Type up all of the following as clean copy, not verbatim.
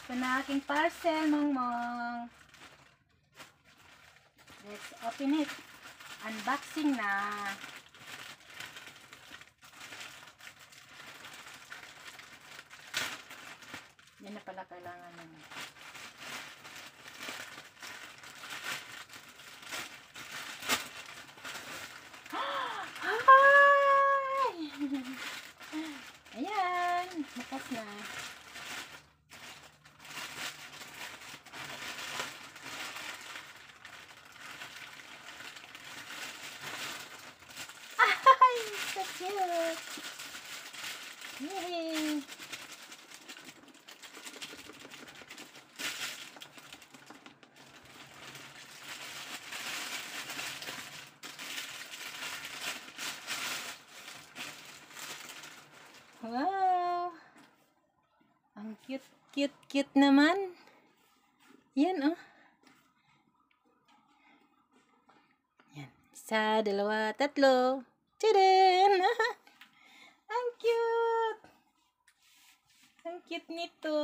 Ito na aking parcel, Mongmong. Let's open it. Unboxing na. Yan na pala kailangan naman. Hi! Ayan, bukas na. Ay, so cute. Yay! Wow! Ang cute naman. Yan, oh. Yan. Isa, dalawa, tatlo. Tadaan! Ang cute! Ang cute nito.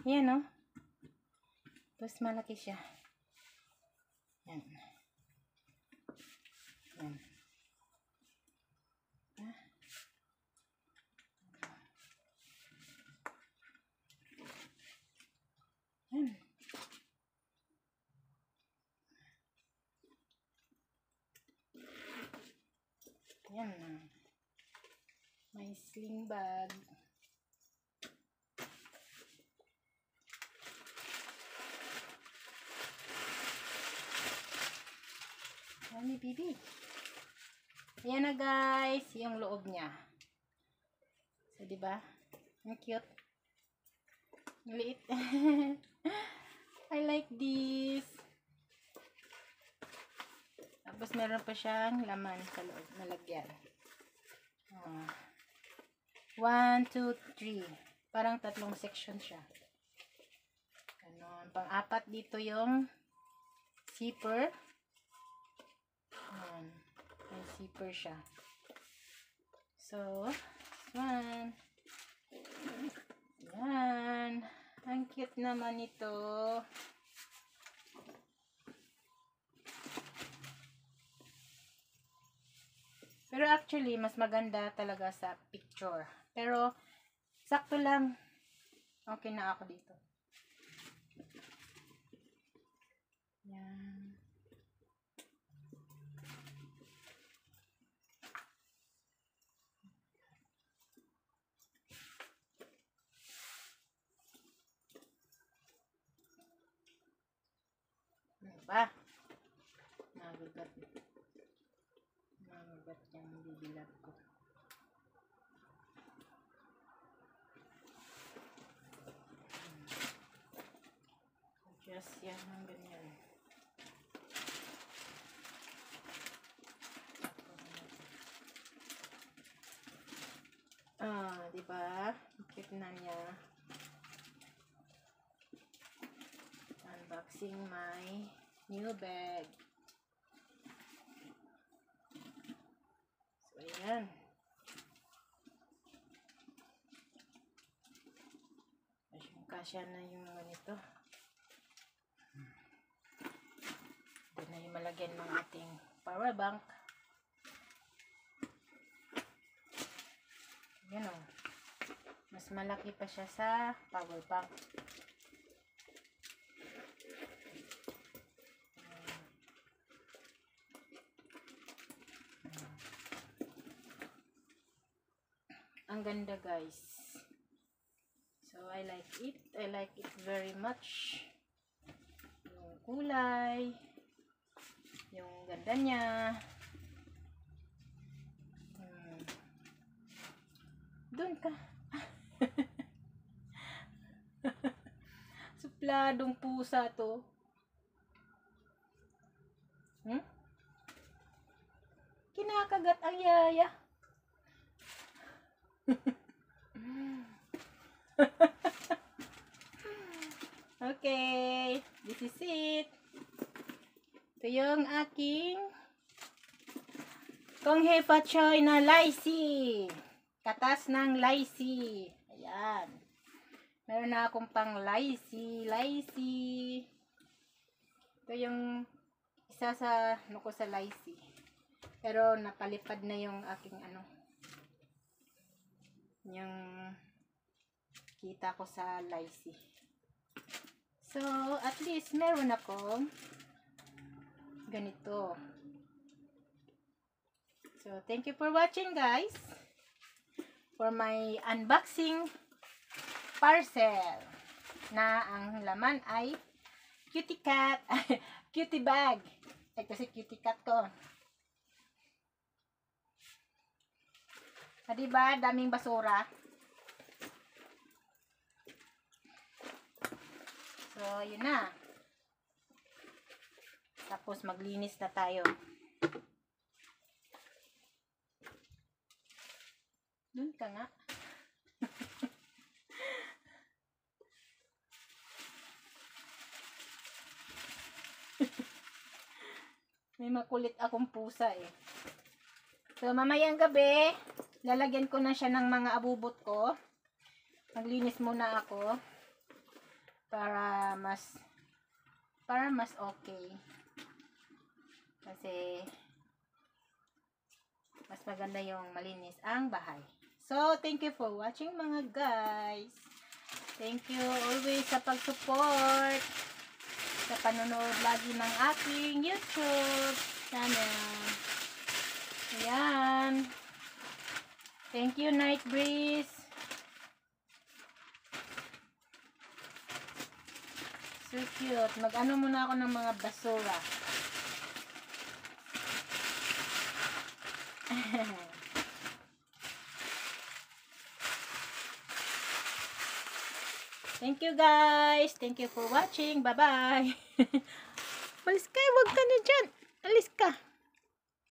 Yan, oh. Tapos malaki siya. Yan. Yan. Yan. Yan na. May sling bag. Yan ni Bibi. Ayan na guys, yung loob niya. So, diba? Ang cute. Maliit. I like this. Tapos meron pa siyang laman sa loob. Nalagyan. 1, 2, 3. Parang tatlong section siya. Ganon. Pang-apat dito yung zipper. Ayan. May zipper siya. So, one. Yan. Ang cute naman ito. Pero actually, mas maganda talaga sa picture. Pero, sakto lang. Okay na ako dito. Yan. Ba? Magugat. Magugat yung bibilat ko. Just yan ng ganyan. Diba? Cute na niya. Unboxing my new bag. So, ayan. Kasya na yung ganito. Ito na yung malagyan ng ating power bank. Yan o. Mas malaki pa siya sa power bank. Ang ganda guys. So I like it. I like it very much. Yung kulay. Yung ganda niya. Doon ka. Supladong pusa to. Kinakagat ang yaya. Okay, this is it. Ito yung aking Konghe Pachoy na Laisi. Katas ng lychee. Ayan. Meron na akong pang lychee. Ito yung isa sa ano ko sa lychee. Pero napalipad na yung aking ano. Yung kita ko sa lychee. So, at least meron akong ganito. So, thank you for watching, guys. For my unboxing parcel na ang laman ay cutie cat, cutie bag. Ay, kasi cutie cat ko. Diba, daming basura. So, yun na. Tapos, maglinis na tayo. Dun ka nga. May makulit akong pusa eh. So, mamayang gabi, lalagyan ko na siya ng mga abubot ko. Maglinis muna ako. Para mas okay. Kasi, mas maganda yung malinis ang bahay. So, thank you for watching mga guys. Thank you always sa pag-support. Sa panonood lagi ng aking YouTube channel. Ayan. Thank you, Night Breeze. So cute. Mag-ano muna ako ng mga basura. Thank you guys. Thank you for watching. Bye-bye. Alis ka. Huwag ka na dyan. Alis ka.